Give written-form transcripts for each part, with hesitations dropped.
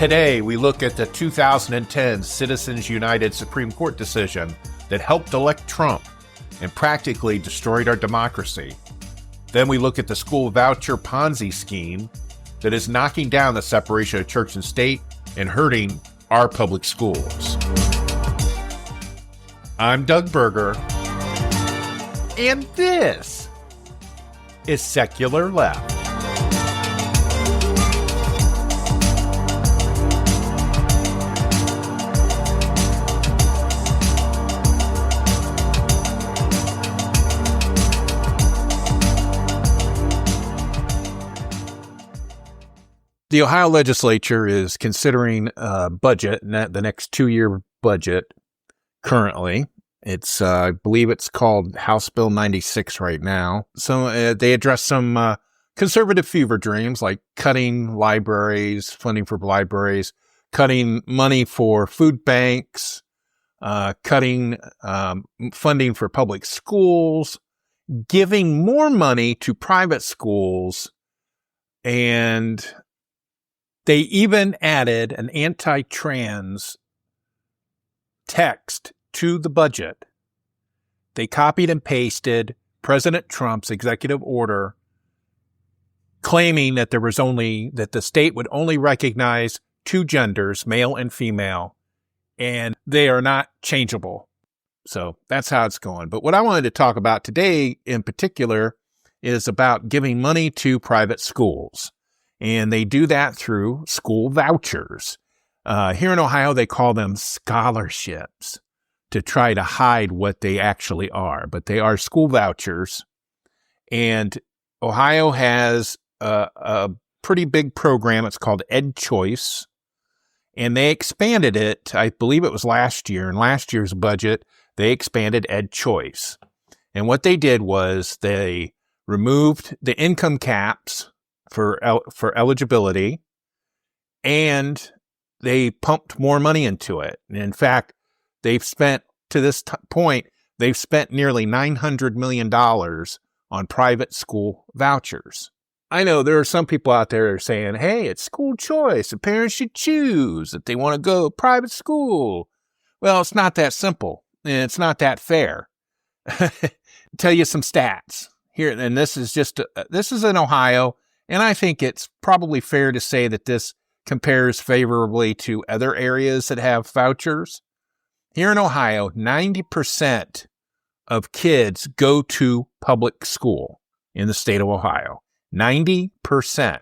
Today, we look at the 2010 Citizens United Supreme Court decision that helped elect Trump and practically destroyed our democracy. Then we look at the school voucher Ponzi scheme that is knocking down the separation of church and state and hurting our public schools. I'm Doug Berger, and this is Secular Left. The Ohio legislature is considering a budget, the next 2-year budget currently. It's, I believe it's called House Bill 96 right now. So they address some conservative fever dreams like cutting libraries, funding for libraries, cutting money for food banks, cutting funding for public schools, giving more money to private schools, and they even added an anti-trans text to the budget. They copied and pasted President Trump's executive order claiming that that the state would only recognize two genders, male and female, and they are not changeable. So that's how it's going. But what I wanted to talk about today in particular is about giving money to private schools. And they do that through school vouchers. Here in Ohio, they call them scholarships to try to hide what they actually are. But they are school vouchers. And Ohio has a pretty big program. It's called Ed Choice. And they expanded it, I believe it was last year. In last year's budget, they expanded Ed Choice. And what they did was they removed the income caps for eligibility, and they pumped more money into it. And in fact, they've spent, to this point, they've spent nearly $900 million on private school vouchers. I know there are some people out there that are saying, hey, it's school choice. The parents should choose if they want to go to private school. Well, it's not that simple, and it's not that fair. Tell you some stats here, and this is in Ohio. And I think it's probably fair to say that this compares favorably to other areas that have vouchers. Here in Ohio, 90% of kids go to public school in the state of Ohio. 90%.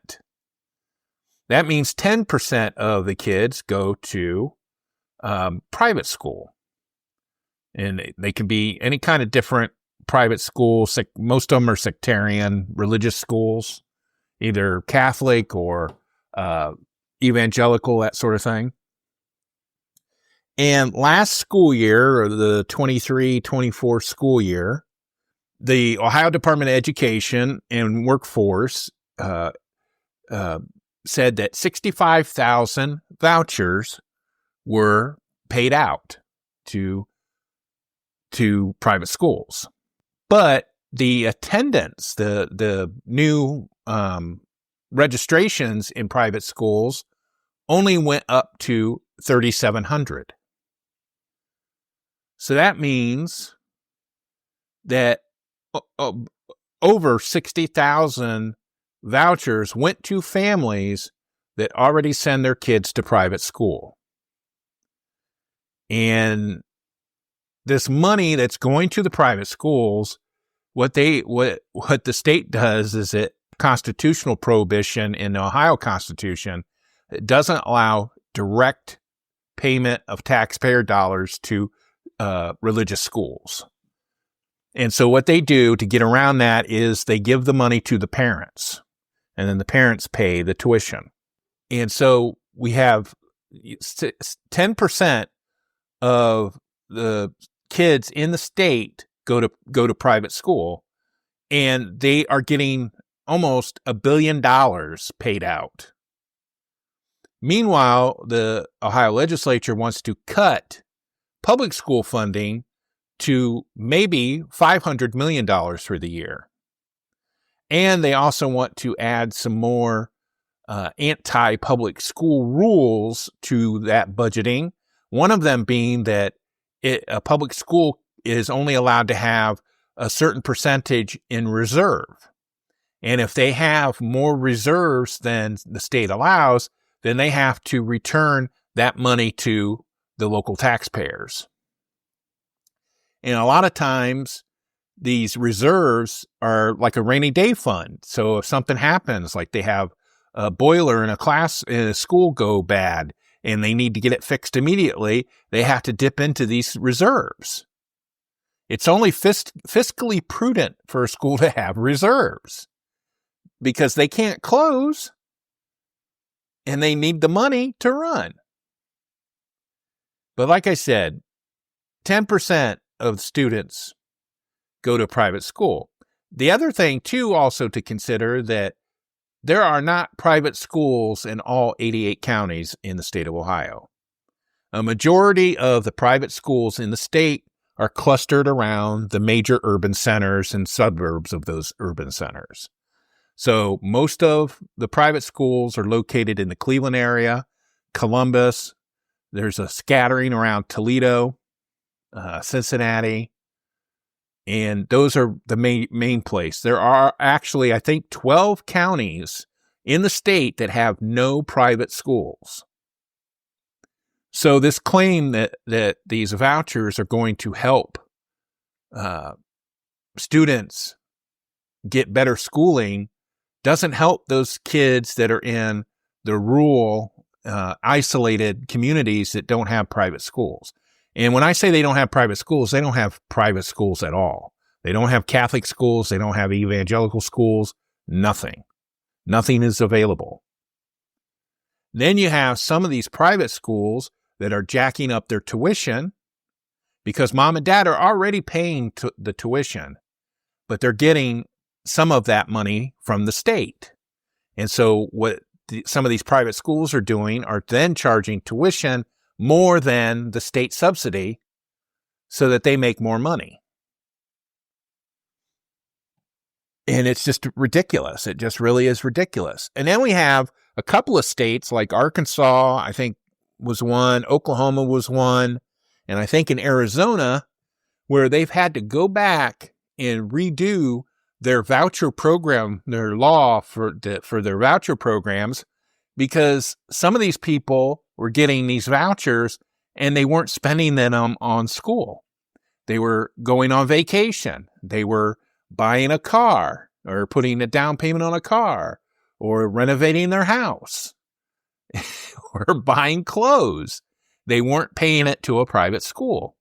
That means 10% of the kids go to private school. And they can be any kind of different private schools. Most of them are sectarian religious schools, either Catholic or evangelical, that sort of thing. And last school year, or the 23-24 school year, the Ohio Department of Education and Workforce said that 65,000 vouchers were paid out to private schools. But the attendance, the new registrations in private schools only went up to 3,700. So that means that over 60,000 vouchers went to families that already send their kids to private school. And this money that's going to the private schools, what the state does is it constitutional prohibition in the Ohio Constitution, it doesn't allow direct payment of taxpayer dollars to religious schools. And so what they do to get around that is they give the money to the parents, and then the parents pay the tuition. And so we have 10% of the kids in the state go to private school, and they are getting almost $1 billion paid out. Meanwhile, the Ohio legislature wants to cut public school funding to maybe $500 million for the year. And they also want to add some more anti-public school rules to that budgeting. One of them being that a public school is only allowed to have a certain percentage in reserve. And if they have more reserves than the state allows, then they have to return that money to the local taxpayers. And a lot of times, these reserves are like a rainy day fund. So if something happens, like they have a boiler in a school go bad and they need to get it fixed immediately, they have to dip into these reserves. It's only fiscally prudent for a school to have reserves because they can't close and they need the money to run. But like I said, 10% of students go to private school. The other thing, too, also to consider that there are not private schools in all 88 counties in the state of Ohio. A majority of the private schools in the state are clustered around the major urban centers and suburbs of those urban centers. So most of the private schools are located in the Cleveland area, Columbus. There's a scattering around Toledo, Cincinnati, and those are the main place. There are actually, I think, 12 counties in the state that have no private schools. So this claim that these vouchers are going to help students get better schooling doesn't help those kids that are in the rural, isolated communities that don't have private schools. And when I say they don't have private schools, they don't have private schools at all. They don't have Catholic schools. They don't have evangelical schools. Nothing. Nothing is available. Then you have some of these private schools that are jacking up their tuition because mom and dad are already paying the tuition, but they're getting some of that money from the state. And so what some of these private schools are doing are then charging tuition more than the state subsidy so that they make more money. And it's just ridiculous. It just really is ridiculous. And then we have a couple of states like Arkansas, I think was one, Oklahoma was one, and I think in Arizona, where they've had to go back and redo their voucher program, their law for their voucher programs, because some of these people were getting these vouchers and they weren't spending them on school. They were going on vacation. They were buying a car or putting a down payment on a car or renovating their house or buying clothes. They weren't paying it to a private school.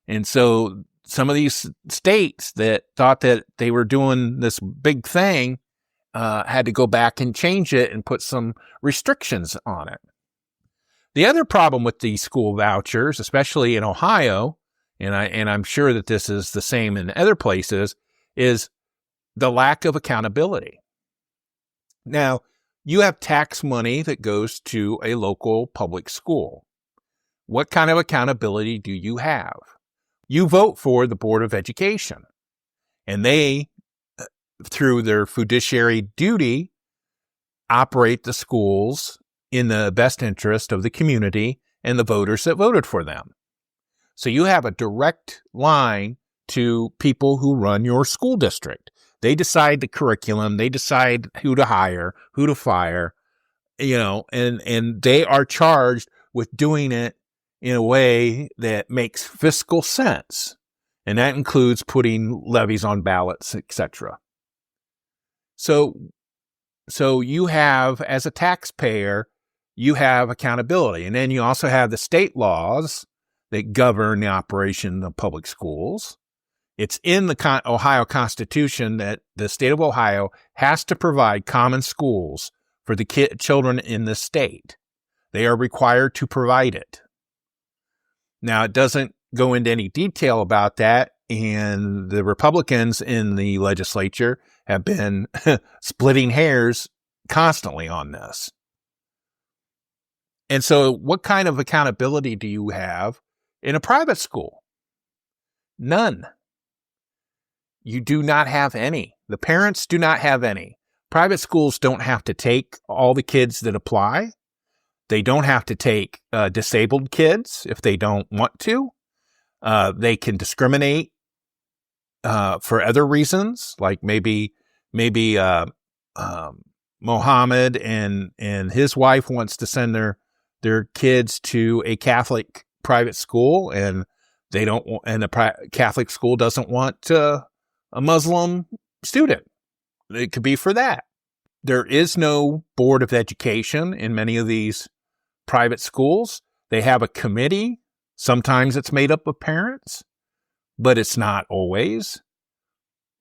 And so some of these states that thought that they were doing this big thing had to go back and change it and put some restrictions on it. The other problem with these school vouchers, especially in Ohio, and I'm sure that this is the same in other places, is the lack of accountability. Now, you have tax money that goes to a local public school. What kind of accountability do you have? You vote for the Board of Education, and they, through their fiduciary duty, operate the schools in the best interest of the community and the voters that voted for them. So you have a direct line to people who run your school district. They decide the curriculum, they decide who to hire, who to fire, and they are charged with doing it in a way that makes fiscal sense. And that includes putting levies on ballots, etc. So you have, as a taxpayer, you have accountability. And then you also have the state laws that govern the operation of public schools. It's in the Ohio Constitution that the state of Ohio has to provide common schools for the children in the state. They are required to provide it. Now, it doesn't go into any detail about that, and the Republicans in the legislature have been splitting hairs constantly on this. And so what kind of accountability do you have in a private school? None. You do not have any. The parents do not have any. Private schools don't have to take all the kids that apply. They don't have to take disabled kids if they don't want to. They can discriminate for other reasons, like maybe Mohammed and his wife wants to send their kids to a Catholic private school, and they don't, and the Catholic school doesn't want a Muslim student. It could be for that. There is no board of education in many of these private schools. They have a committee. Sometimes it's made up of parents, but it's not always.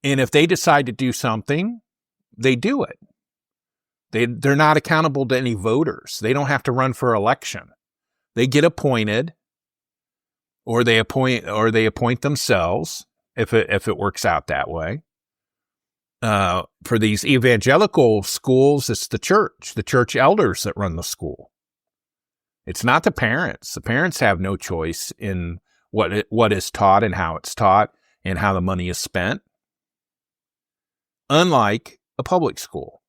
And if they decide to do something, they do it. They're not accountable to any voters. They don't have to run for election. They get appointed, or they appoint themselves if it works out that way. For these evangelical schools, it's the church elders that run the school. It's not the parents. The parents have no choice in what is taught and how it's taught and how the money is spent. Unlike a public school.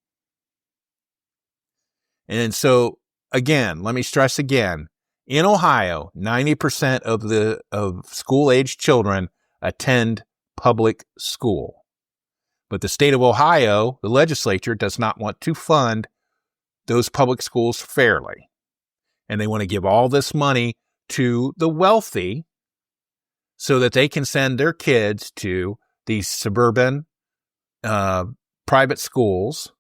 And so, again, let me stress again, in Ohio, 90% of school-aged children attend public school. But the state of Ohio, the legislature, does not want to fund those public schools fairly. And they want to give all this money to the wealthy so that they can send their kids to these suburban private schools.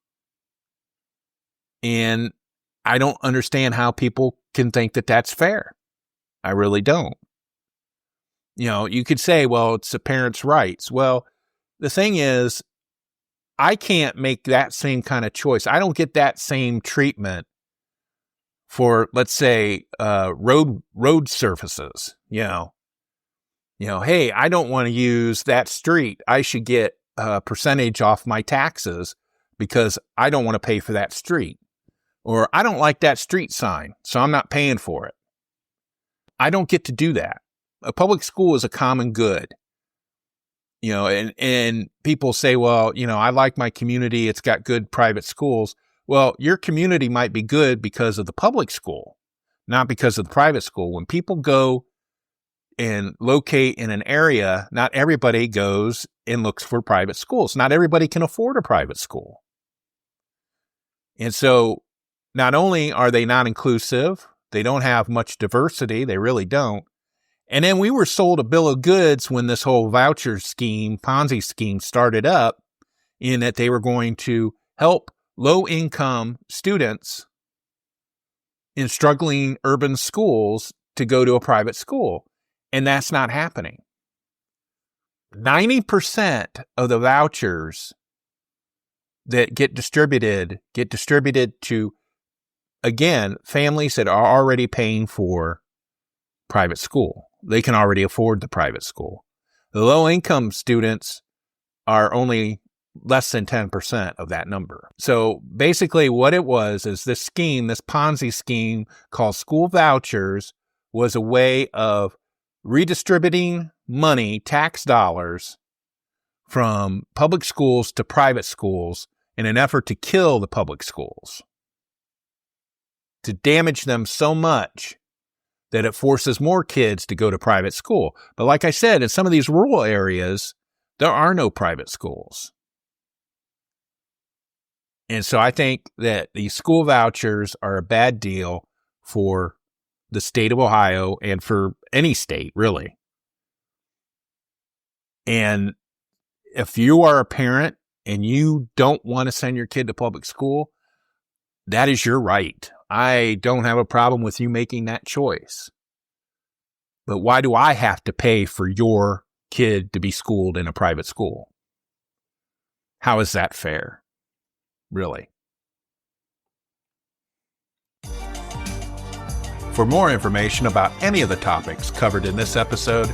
And I don't understand how people can think that that's fair. I really don't. You know, you could say, well, it's the parents' rights. Well, the thing is, I can't make that same kind of choice. I don't get that same treatment for, let's say, road surfaces. You know, hey, I don't want to use that street. I should get a percentage off my taxes because I don't want to pay for that street. Or I don't like that street sign, so I'm not paying for it. I don't get to do that. A public school is a common good. You know, and people say, well, you know, I like my community. It's got good private schools. Well, your community might be good because of the public school, not because of the private school. When people go and locate in an area, not everybody goes and looks for private schools. Not everybody can afford a private school. And so not only are they not inclusive, they don't have much diversity. They really don't. And then we were sold a bill of goods when this whole voucher scheme, Ponzi scheme started up, in that they were going to help low-income students in struggling urban schools to go to a private school. And that's not happening. 90% of the vouchers that get distributed to, again, families that are already paying for private school. They can already afford the private school. The low-income students are only less than 10% of that number. So basically what it was is this scheme, this Ponzi scheme called school vouchers, was a way of redistributing money, tax dollars, from public schools to private schools in an effort to kill the public schools, to damage them so much that it forces more kids to go to private school. But like I said, in some of these rural areas, there are no private schools. And so I think that these school vouchers are a bad deal for the state of Ohio and for any state, really. And if you are a parent and you don't want to send your kid to public school, that is your right. I don't have a problem with you making that choice. But why do I have to pay for your kid to be schooled in a private school? How is that fair? Really? For more information about any of the topics covered in this episode,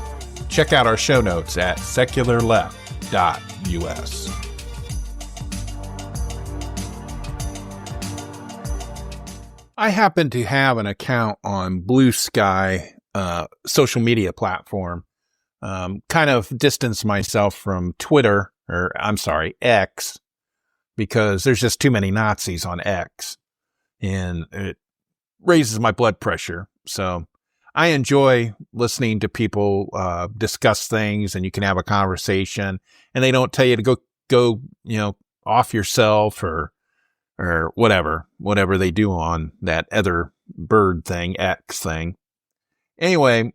check out our show notes at secularleft.us. I happen to have an account on Blue Sky, social media platform. Kind of distance myself from Twitter, X, because there's just too many Nazis on X, and it raises my blood pressure. So I enjoy listening to people discuss things, and you can have a conversation, and they don't tell you to go off yourself or whatever they do on that other bird thing, X thing. Anyway,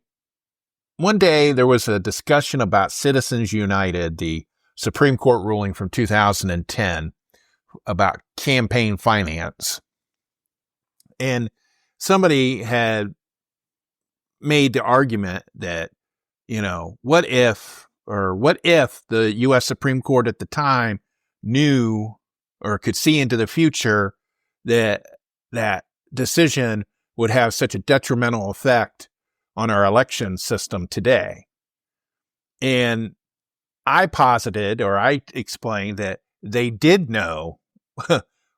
one day there was a discussion about Citizens United, the Supreme Court ruling from 2010 about campaign finance. And somebody had made the argument that, what if the U.S. Supreme Court at the time knew or could see into the future that decision would have such a detrimental effect on our election system today. And I posited, or I explained, that they did know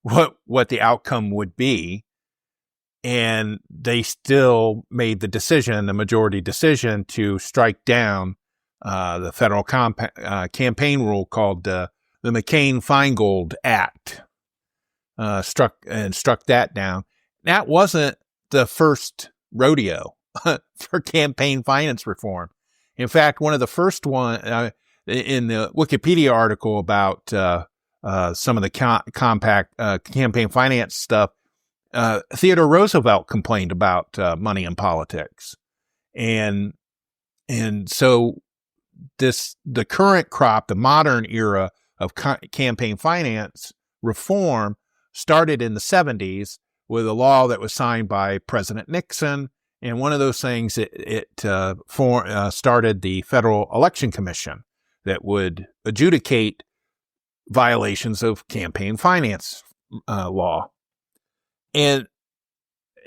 what the outcome would be, and they still made the majority decision, to strike down the federal campaign rule called the McCain-Feingold Act. Struck that down. That wasn't the first rodeo for campaign finance reform. In fact, one of the first one in the Wikipedia article about some of the campaign finance stuff, Theodore Roosevelt complained about money in politics, and so the current crop, the modern era of campaign finance reform, started in the 70s with a law that was signed by President Nixon. And one of those things, it started the Federal Election Commission that would adjudicate violations of campaign finance law. And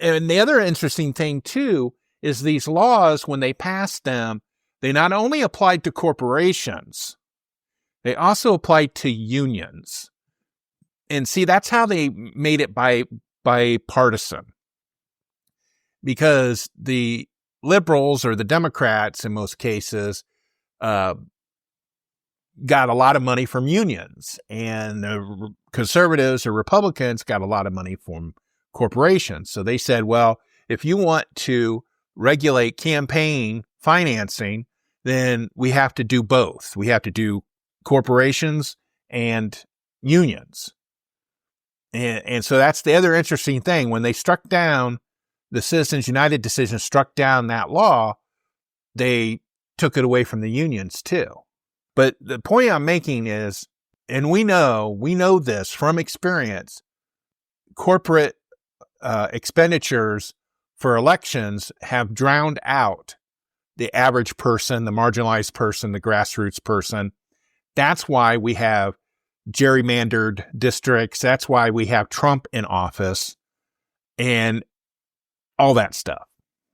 the other interesting thing, too, is these laws, when they passed them, they not only applied to corporations, they also applied to unions. And see, that's how they made it bipartisan. Because the liberals, or the Democrats in most cases, got a lot of money from unions, and the conservatives or Republicans got a lot of money from corporations. So they said, well, if you want to regulate campaign financing, then we have to do both. We have to do corporations and unions. And so that's the other interesting thing. When they struck down the Citizens United decision, struck down that law, they took it away from the unions too. But the point I'm making is, and we know this from experience, corporate expenditures for elections have drowned out the average person, the marginalized person, the grassroots person. That's why we have gerrymandered districts. That's why we have Trump in office and all that stuff,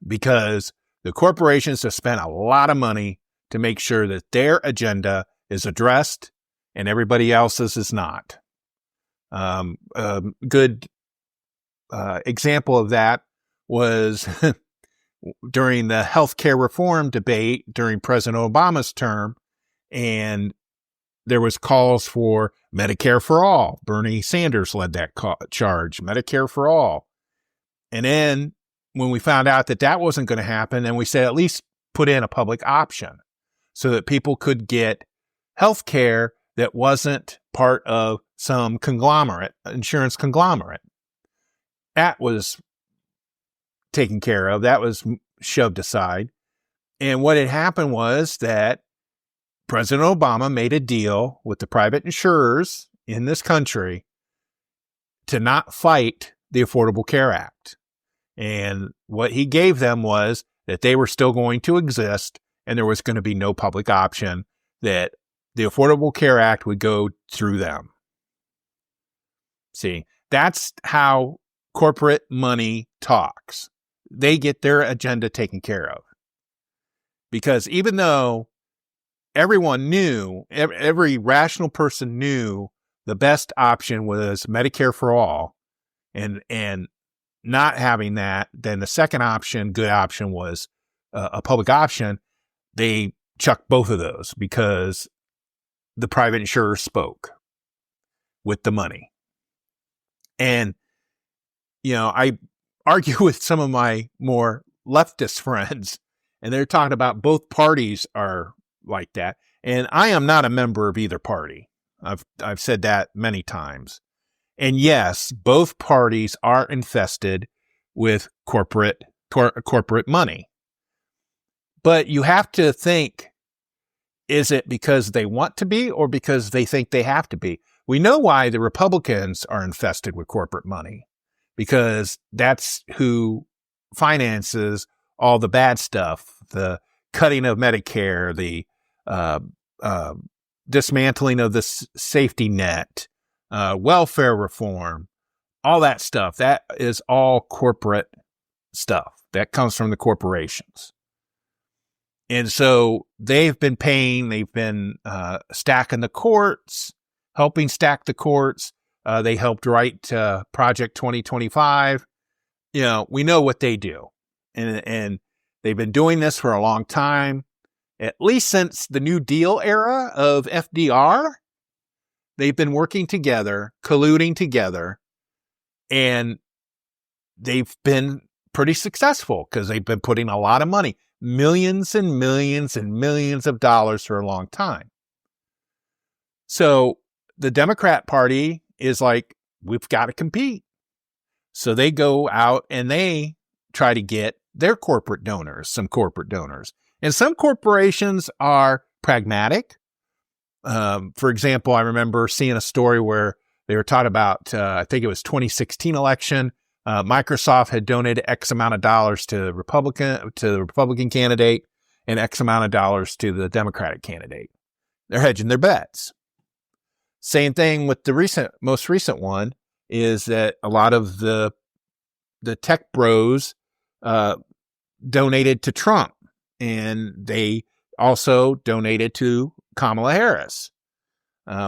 because the corporations have spent a lot of money to make sure that their agenda is addressed and everybody else's is not. A good example of that was during the healthcare reform debate during President Obama's term, and there was calls for Medicare for all. Bernie Sanders led that charge, Medicare for all. And then when we found out that wasn't going to happen, then we said at least put in a public option so that people could get health care that wasn't part of some insurance conglomerate. That was taken care of. That was shoved aside. And what had happened was that President Obama made a deal with the private insurers in this country to not fight the Affordable Care Act. And what he gave them was that they were still going to exist, and there was going to be no public option, that the Affordable Care Act would go through them. See, that's how corporate money talks. They get their agenda taken care of. Because even though everyone knew, every rational person knew the best option was Medicare for all, and not having that, then the second option, good option, was a public option, they chucked both of those because the private insurer spoke. with the money. And, I argue with some of my more leftist friends, and they're talking about both parties are like that. And I am not a member of either party. I've said that many times. And yes, both parties are infested with corporate money. But you have to think, is it because they want to be or because they think they have to be? We know why the Republicans are infested with corporate money, because that's who finances all the bad stuff, the cutting of Medicare, the dismantling of the safety net, welfare reform, all that stuff. That is all corporate stuff. That comes from the corporations. And so they've been stacking the courts, helping stack the courts. They helped write Project 2025. We know what they do. And they've been doing this for a long time, at least since the New Deal era of FDR. They've been working together, colluding together, and they've been pretty successful because they've been putting a lot of money, millions and millions and millions of dollars for a long time. So the Democrat Party is like, we've got to compete. So they go out and they try to get their corporate donors, some corporate donors. And some corporations are pragmatic. For example, I remember seeing a story where they were talking about, I think it was 2016 election. Microsoft had donated X amount of dollars to the Republican candidate and X amount of dollars to the Democratic candidate. They're hedging their bets. Same thing with the most recent one is that a lot of the tech bros donated to Trump, and they also donated to Kamala Harris.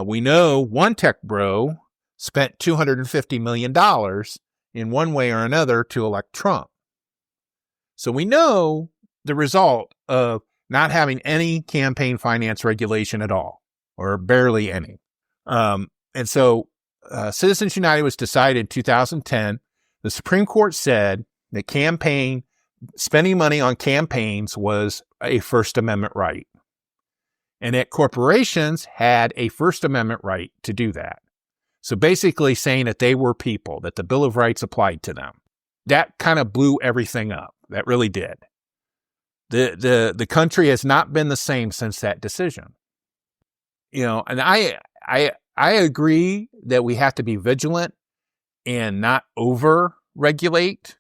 We know one tech bro spent $250 million in one way or another to elect Trump. So we know the result of not having any campaign finance regulation at all, or barely any. And so Citizens United was decided in 2010. The Supreme Court said that spending money on campaigns was a First Amendment right, and that corporations had a First Amendment right to do that. So basically saying that they were people, that the Bill of Rights applied to them. That kind of blew everything up. That really did. The country has not been the same since that decision. And I agree that we have to be vigilant and not over-regulate.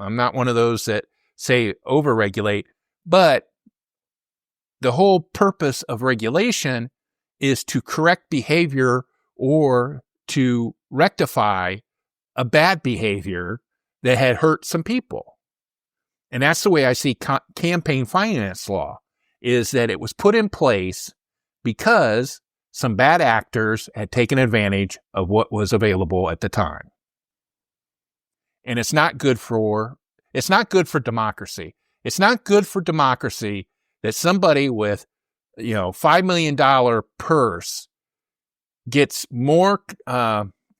I'm not one of those that say over-regulate, but the whole purpose of regulation is to correct behavior or to rectify a bad behavior that had hurt some people. And that's the way I see campaign finance law, is that it was put in place because some bad actors had taken advantage of what was available at the time. And it's not good for democracy. It's not good for democracy that somebody with, $5 million purse gets more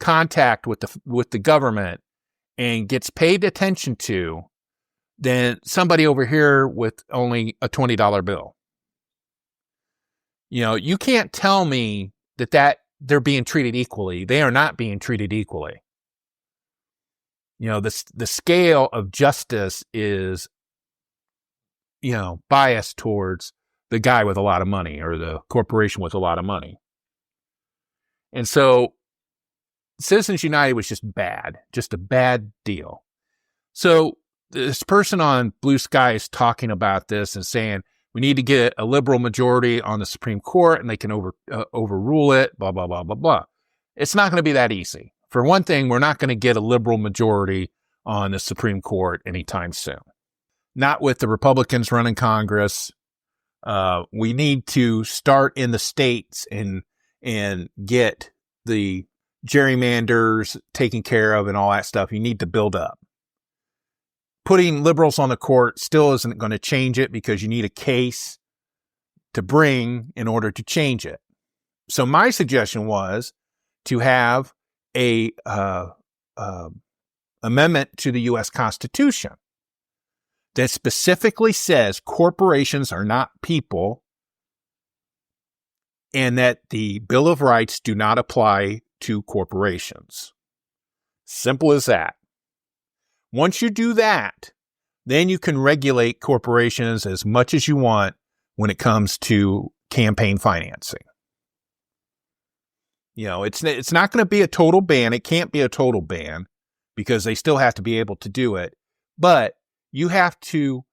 contact with the government and gets paid attention to than somebody over here with only a $20 bill. You can't tell me that they're being treated equally. They are not being treated equally. The scale of justice is, biased towards the guy with a lot of money or the corporation with a lot of money. And so Citizens United was just a bad deal. So this person on Blue Sky is talking about this and saying, we need to get a liberal majority on the Supreme Court and they can overrule it, blah, blah, blah, blah, blah. It's not going to be that easy. For one thing, we're not going to get a liberal majority on the Supreme Court anytime soon. Not with the Republicans running Congress. We need to start in the states and get the gerrymanders taken care of and all that stuff. You need to build up. Putting liberals on the court still isn't going to change it because you need a case to bring in order to change it. So my suggestion was to have a amendment to the U.S. Constitution that specifically says corporations are not people and that the Bill of Rights do not apply to corporations. Simple as that. Once you do that, then you can regulate corporations as much as you want when it comes to campaign financing. You know, it's not going to be a total ban. It can't be a total ban because they still have to be able to do it. But you have to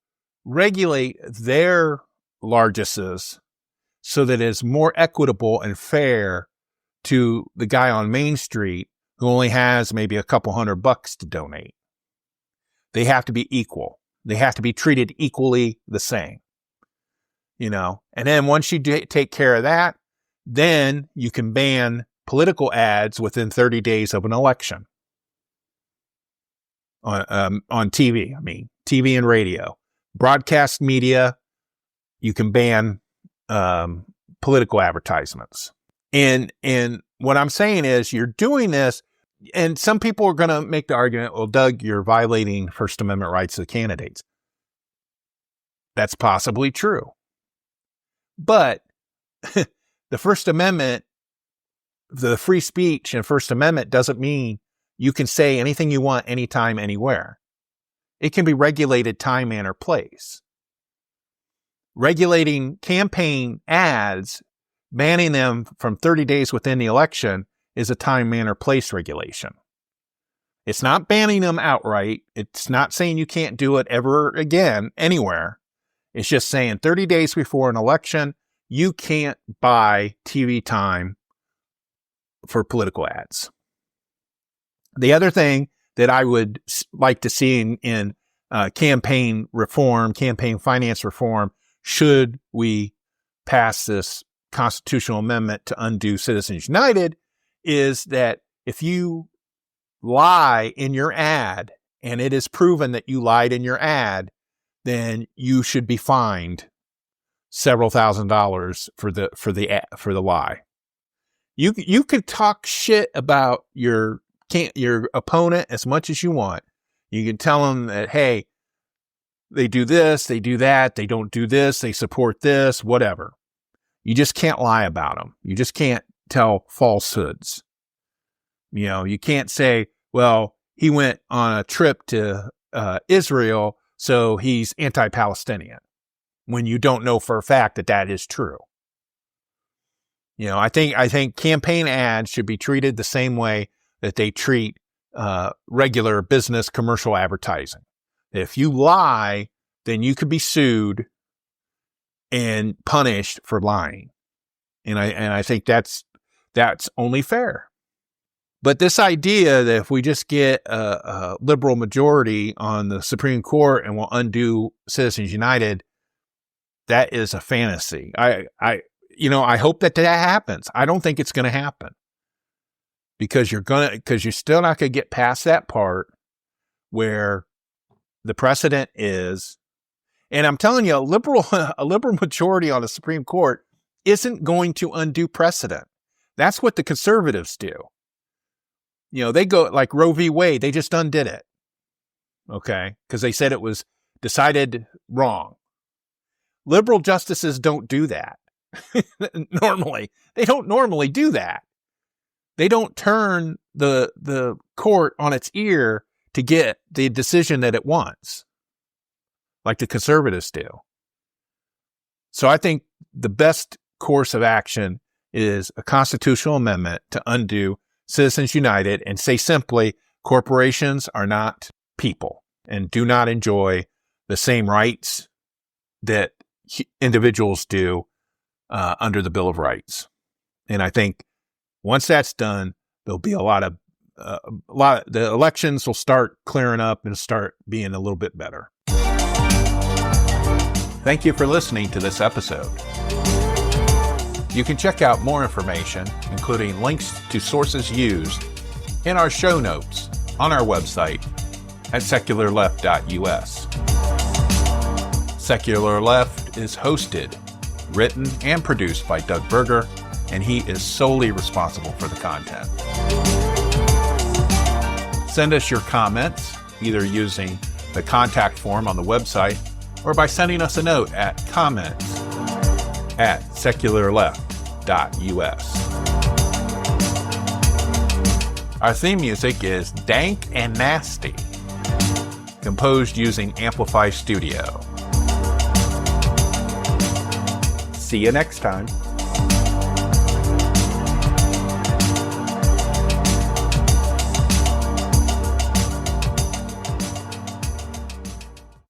regulate their largesses so that it's more equitable and fair to the guy on Main Street who only has maybe a couple $100 to donate. They have to be equal. They have to be treated equally the same. You know, and then once you take care of that, then you can ban political ads within 30 days of an election on TV. I mean, TV and radio, broadcast media, you can ban political advertisements. And what I'm saying is you're doing this, and some people are going to make the argument, well, Doug, you're violating First Amendment rights of the candidates. That's possibly true. But the First Amendment, the free speech and First Amendment doesn't mean you can say anything you want anytime, anywhere. It can be regulated time, manner, place. Regulating campaign ads, banning them from 30 days within the election is a time, manner, place regulation. It's not banning them outright. It's not saying you can't do it ever again, anywhere. It's just saying 30 days before an election, you can't buy TV time for political ads. The other thing that I would like to see in campaign reform, campaign finance reform, should we pass this constitutional amendment to undo Citizens United, is that if you lie in your ad and it is proven that you lied in your ad, then you should be fined several $1,000s for the lie. You could talk shit about your opponent as much as you want. You can tell them that, hey, they do this, they do that, they don't do this, they support this, whatever. You just can't lie about them. You just can't tell falsehoods. You know, you can't say, well, he went on a trip to Israel, so he's anti-Palestinian, when you don't know for a fact that that is true. You know, I think campaign ads should be treated the same way that they treat regular business commercial advertising. If you lie, then you could be sued and punished for lying. And I think that's only fair. But this idea that if we just get a liberal majority on the Supreme Court and we'll undo Citizens United, that is a fantasy. I hope that happens. I don't think it's going to happen because you're still not going to get past that part where the precedent is, and I'm telling you, a liberal majority on the Supreme Court isn't going to undo precedent. That's what the conservatives do. You know, they go like Roe v. Wade, they just undid it. Okay? Because they said it was decided wrong. Liberal justices don't do that. Normally. They don't normally do that. They don't turn the court on its ear to get the decision that it wants, like the conservatives do. So I think the best course of action is a constitutional amendment to undo Citizens United and say simply, corporations are not people and do not enjoy the same rights that individuals do under the Bill of Rights. And I think once that's done, there'll be a lot of the elections will start clearing up and start being a little bit better. Thank you for listening to this episode. You can check out more information, including links to sources used, in our show notes on our website at secularleft.us. Secular Left is hosted, written, and produced by Doug Berger and he is solely responsible for the content. Send us your comments, either using the contact form on the website or by sending us a note at comments@secularleft.us. Our theme music is Dank and Nasty, composed using Amplify Studio. See you next time.